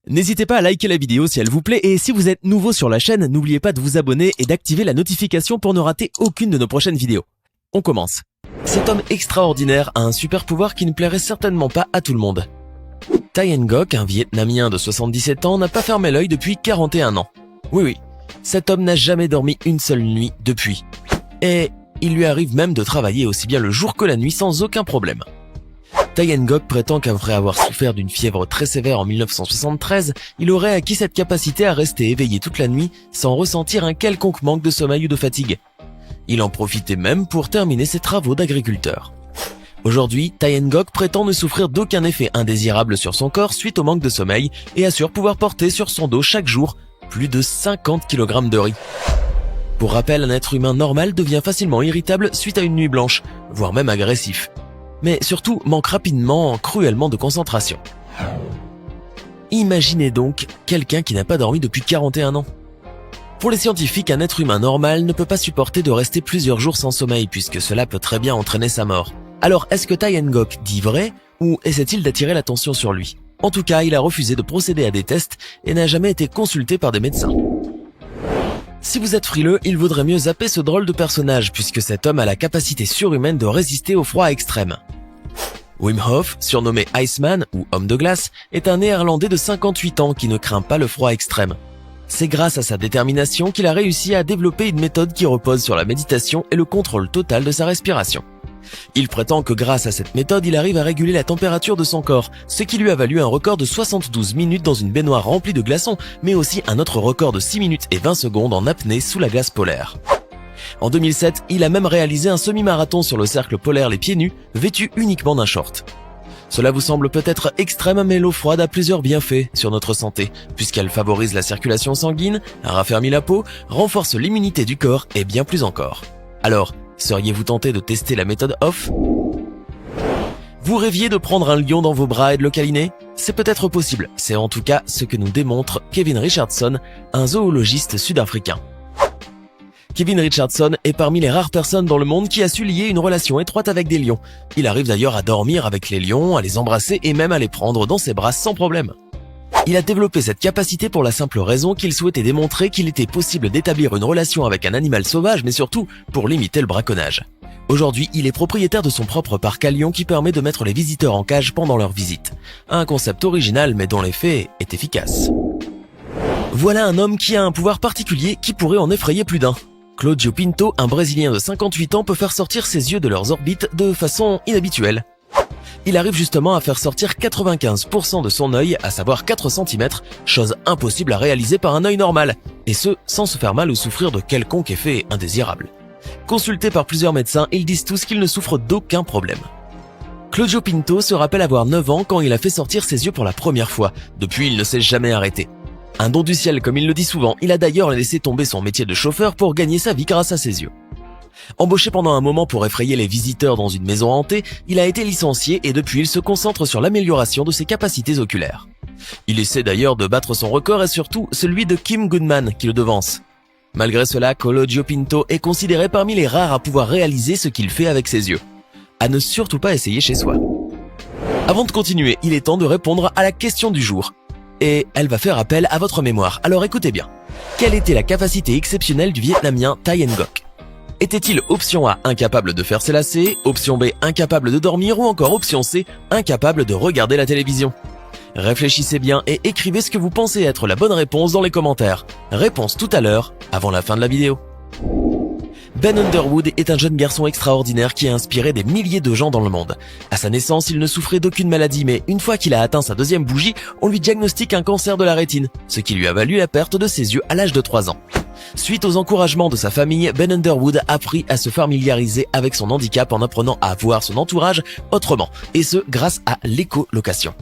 N'hésitez pas à liker la vidéo si elle vous plaît et si vous êtes nouveau sur la chaîne, n'oubliez pas de vous abonner et d'activer la notification pour ne rater aucune de nos prochaines vidéos. On commence. Cet homme extraordinaire a un super pouvoir qui ne plairait certainement pas à tout le monde. Thai Ngoc, un Vietnamien de 77 ans, n'a pas fermé l'œil depuis 41 ans. Oui, cet homme n'a jamais dormi une seule nuit depuis. Et il lui arrive même de travailler aussi bien le jour que la nuit sans aucun problème. Thai Ngoc prétend qu'après avoir souffert d'une fièvre très sévère en 1973, il aurait acquis cette capacité à rester éveillé toute la nuit sans ressentir un quelconque manque de sommeil ou de fatigue. Il en profitait même pour terminer ses travaux d'agriculteur. Aujourd'hui, Thai Ngoc prétend ne souffrir d'aucun effet indésirable sur son corps suite au manque de sommeil et assure pouvoir porter sur son dos chaque jour plus de 50 kg de riz. Pour rappel, un être humain normal devient facilement irritable suite à une nuit blanche, voire même agressif. Mais surtout manque rapidement, cruellement de concentration. Imaginez donc quelqu'un qui n'a pas dormi depuis 41 ans. Pour les scientifiques, un être humain normal ne peut pas supporter de rester plusieurs jours sans sommeil puisque cela peut très bien entraîner sa mort. Alors est-ce que Thai Ngoc dit vrai ou essaie-t-il d'attirer l'attention sur lui? En tout cas, il a refusé de procéder à des tests et n'a jamais été consulté par des médecins. Si vous êtes frileux, il vaudrait mieux zapper ce drôle de personnage puisque cet homme a la capacité surhumaine de résister au froid extrême. Wim Hof, surnommé Iceman ou homme de glace, est un Néerlandais de 58 ans qui ne craint pas le froid extrême. C'est grâce à sa détermination qu'il a réussi à développer une méthode qui repose sur la méditation et le contrôle total de sa respiration. Il prétend que grâce à cette méthode, il arrive à réguler la température de son corps, ce qui lui a valu un record de 72 minutes dans une baignoire remplie de glaçons, mais aussi un autre record de 6 minutes et 20 secondes en apnée sous la glace polaire. En 2007, il a même réalisé un semi-marathon sur le cercle polaire les pieds nus, vêtu uniquement d'un short. Cela vous semble peut-être extrême, mais l'eau froide a plusieurs bienfaits sur notre santé, puisqu'elle favorise la circulation sanguine, raffermit la peau, renforce l'immunité du corps et bien plus encore. Alors, seriez-vous tenté de tester la méthode Hof? Vous rêviez de prendre un lion dans vos bras et de le câliner? C'est peut-être possible, c'est en tout cas ce que nous démontre Kevin Richardson, un zoologiste sud-africain. Kevin Richardson est parmi les rares personnes dans le monde qui a su lier une relation étroite avec des lions. Il arrive d'ailleurs à dormir avec les lions, à les embrasser et même à les prendre dans ses bras sans problème. Il a développé cette capacité pour la simple raison qu'il souhaitait démontrer qu'il était possible d'établir une relation avec un animal sauvage, mais surtout pour limiter le braconnage. Aujourd'hui, il est propriétaire de son propre parc à lions qui permet de mettre les visiteurs en cage pendant leur visite. Un concept original mais dont l'effet est efficace. Voilà un homme qui a un pouvoir particulier qui pourrait en effrayer plus d'un. Claudio Pinto, un Brésilien de 58 ans, peut faire sortir ses yeux de leurs orbites de façon inhabituelle. Il arrive justement à faire sortir 95% de son œil, à savoir 4 cm, chose impossible à réaliser par un œil normal, et ce, sans se faire mal ou souffrir de quelconque effet indésirable. Consulté par plusieurs médecins, ils disent tous qu'il ne souffre d'aucun problème. Claudio Pinto se rappelle avoir 9 ans quand il a fait sortir ses yeux pour la première fois. Depuis, il ne s'est jamais arrêté. Un don du ciel, comme il le dit souvent, il a d'ailleurs laissé tomber son métier de chauffeur pour gagner sa vie grâce à ses yeux. Embauché pendant un moment pour effrayer les visiteurs dans une maison hantée, il a été licencié et depuis il se concentre sur l'amélioration de ses capacités oculaires. Il essaie d'ailleurs de battre son record et surtout celui de Kim Goodman qui le devance. Malgré cela, Claudio Pinto est considéré parmi les rares à pouvoir réaliser ce qu'il fait avec ses yeux. À ne surtout pas essayer chez soi. Avant de continuer, il est temps de répondre à la question du jour. Et elle va faire appel à votre mémoire, alors écoutez bien. Quelle était la capacité exceptionnelle du Vietnamien Thai Ngoc? Était-il option A, incapable de faire ses lacets, option B, incapable de dormir ou encore option C, incapable de regarder la télévision? Réfléchissez bien et écrivez ce que vous pensez être la bonne réponse dans les commentaires. Réponse tout à l'heure, avant la fin de la vidéo. Ben Underwood est un jeune garçon extraordinaire qui a inspiré des milliers de gens dans le monde. À sa naissance, il ne souffrait d'aucune maladie, mais une fois qu'il a atteint sa deuxième bougie, on lui diagnostique un cancer de la rétine, ce qui lui a valu la perte de ses yeux à l'âge de 3 ans. Suite aux encouragements de sa famille, Ben Underwood a appris à se familiariser avec son handicap en apprenant à voir son entourage autrement, et ce grâce à l'écholocation.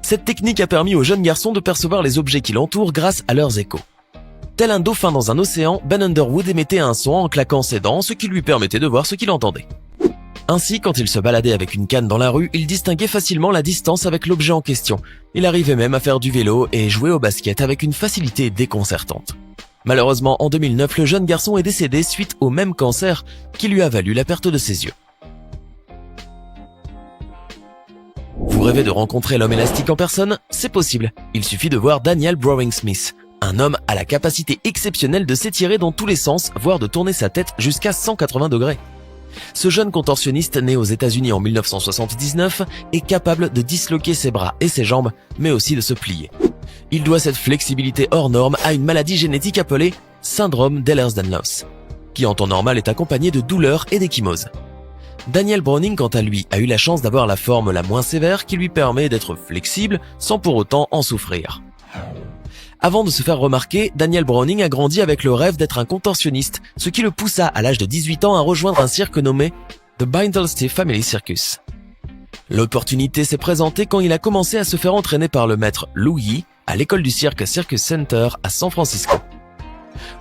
Cette technique a permis au jeune garçon de percevoir les objets qui l'entourent grâce à leurs échos. Tel un dauphin dans un océan, Ben Underwood émettait un son en claquant ses dents, ce qui lui permettait de voir ce qu'il entendait. Ainsi, quand il se baladait avec une canne dans la rue, il distinguait facilement la distance avec l'objet en question. Il arrivait même à faire du vélo et jouer au basket avec une facilité déconcertante. Malheureusement, en 2009, le jeune garçon est décédé suite au même cancer qui lui a valu la perte de ses yeux. Vous rêvez de rencontrer l'homme élastique en personne? C'est possible. Il suffit de voir Daniel Browning-Smith, un homme à la capacité exceptionnelle de s'étirer dans tous les sens, voire de tourner sa tête jusqu'à 180 degrés. Ce jeune contorsionniste né aux États-Unis en 1979 est capable de disloquer ses bras et ses jambes, mais aussi de se plier. Il doit cette flexibilité hors norme à une maladie génétique appelée syndrome d'Ehlers-Danlos, qui en temps normal est accompagné de douleurs et d'échymose. Daniel Browning, quant à lui, a eu la chance d'avoir la forme la moins sévère qui lui permet d'être flexible sans pour autant en souffrir. Avant de se faire remarquer, Daniel Browning a grandi avec le rêve d'être un contorsionniste, ce qui le poussa à l'âge de 18 ans à rejoindre un cirque nommé The Bindlestiff Family Circus. L'opportunité s'est présentée quand il a commencé à se faire entraîner par le maître Lou Yi à l'école du cirque Circus Center à San Francisco.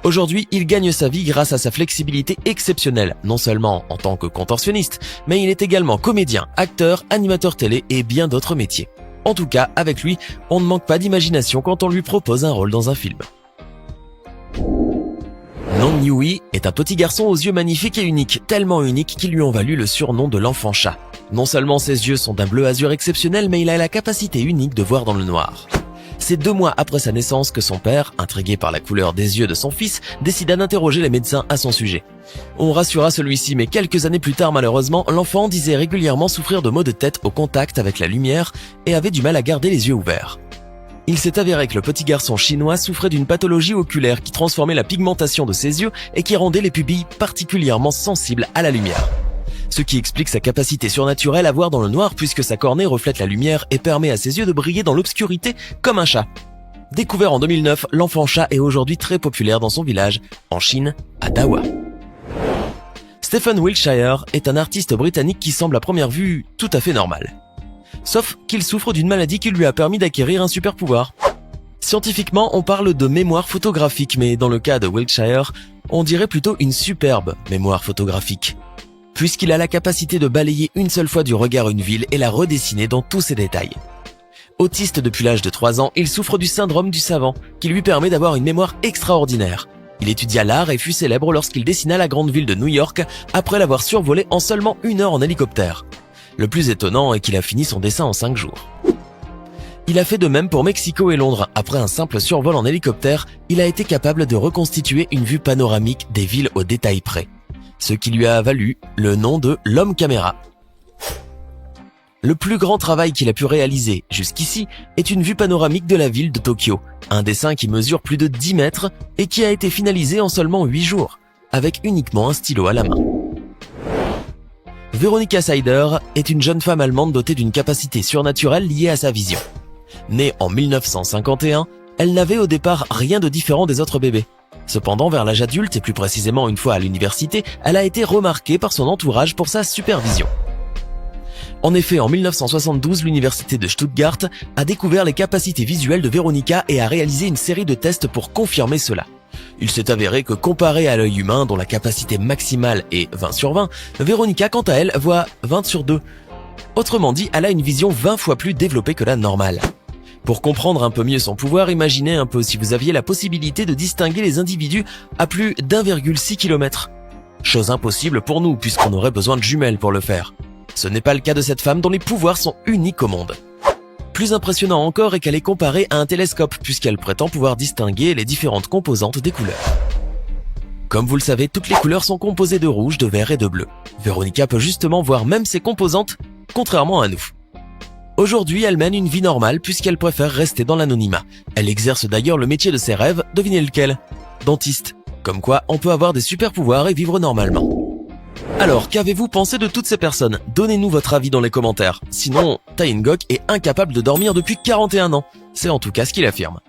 Aujourd'hui, il gagne sa vie grâce à sa flexibilité exceptionnelle, non seulement en tant que contorsionniste, mais il est également comédien, acteur, animateur télé et bien d'autres métiers. En tout cas, avec lui, on ne manque pas d'imagination quand on lui propose un rôle dans un film. Nong Yui est un petit garçon aux yeux magnifiques et uniques, tellement uniques qu'ils lui ont valu le surnom de l'enfant chat. Non seulement ses yeux sont d'un bleu azur exceptionnel, mais il a la capacité unique de voir dans le noir. C'est 2 mois après sa naissance que son père, intrigué par la couleur des yeux de son fils, décida d'interroger les médecins à son sujet. On rassura celui-ci, mais quelques années plus tard, malheureusement, l'enfant disait régulièrement souffrir de maux de tête au contact avec la lumière et avait du mal à garder les yeux ouverts. Il s'est avéré que le petit garçon chinois souffrait d'une pathologie oculaire qui transformait la pigmentation de ses yeux et qui rendait les pupilles particulièrement sensibles à la lumière. Ce qui explique sa capacité surnaturelle à voir dans le noir puisque sa cornée reflète la lumière et permet à ses yeux de briller dans l'obscurité comme un chat. Découvert en 2009, l'enfant chat est aujourd'hui très populaire dans son village, en Chine, à Dawah. Stephen Wiltshire est un artiste britannique qui semble à première vue tout à fait normal. Sauf qu'il souffre d'une maladie qui lui a permis d'acquérir un super pouvoir. Scientifiquement, on parle de mémoire photographique, mais dans le cas de Wiltshire, on dirait plutôt une superbe mémoire photographique, puisqu'il a la capacité de balayer une seule fois du regard une ville et la redessiner dans tous ses détails. Autiste depuis l'âge de 3 ans, il souffre du syndrome du savant, qui lui permet d'avoir une mémoire extraordinaire. Il étudia l'art et fut célèbre lorsqu'il dessina la grande ville de New York après l'avoir survolée en seulement 1 heure en hélicoptère. Le plus étonnant est qu'il a fini son dessin en 5 jours. Il a fait de même pour Mexico et Londres. Après un simple survol en hélicoptère, il a été capable de reconstituer une vue panoramique des villes au détail près, ce qui lui a valu le nom de l'homme caméra. Le plus grand travail qu'il a pu réaliser jusqu'ici est une vue panoramique de la ville de Tokyo, un dessin qui mesure plus de 10 mètres et qui a été finalisé en seulement 8 jours, avec uniquement un stylo à la main. Veronika Seider est une jeune femme allemande dotée d'une capacité surnaturelle liée à sa vision. Née en 1951, elle n'avait au départ rien de différent des autres bébés. Cependant, vers l'âge adulte et plus précisément une fois à l'université, elle a été remarquée par son entourage pour sa supervision. En effet, en 1972, l'université de Stuttgart a découvert les capacités visuelles de Veronika et a réalisé une série de tests pour confirmer cela. Il s'est avéré que comparé à l'œil humain, dont la capacité maximale est 20 sur 20, Veronika, quant à elle, voit 20 sur 2. Autrement dit, elle a une vision 20 fois plus développée que la normale. Pour comprendre un peu mieux son pouvoir, imaginez un peu si vous aviez la possibilité de distinguer les individus à plus d'1,6 km. Chose impossible pour nous, puisqu'on aurait besoin de jumelles pour le faire. Ce n'est pas le cas de cette femme dont les pouvoirs sont uniques au monde. Plus impressionnant encore est qu'elle est comparée à un télescope, puisqu'elle prétend pouvoir distinguer les différentes composantes des couleurs. Comme vous le savez, toutes les couleurs sont composées de rouge, de vert et de bleu. Veronika peut justement voir même ces composantes, contrairement à nous. Aujourd'hui, elle mène une vie normale puisqu'elle préfère rester dans l'anonymat. Elle exerce d'ailleurs le métier de ses rêves, devinez lequel? Dentiste. Comme quoi, on peut avoir des super pouvoirs et vivre normalement. Alors, qu'avez-vous pensé de toutes ces personnes? Donnez-nous votre avis dans les commentaires. Sinon, Tae In-gok est incapable de dormir depuis 41 ans. C'est en tout cas ce qu'il affirme.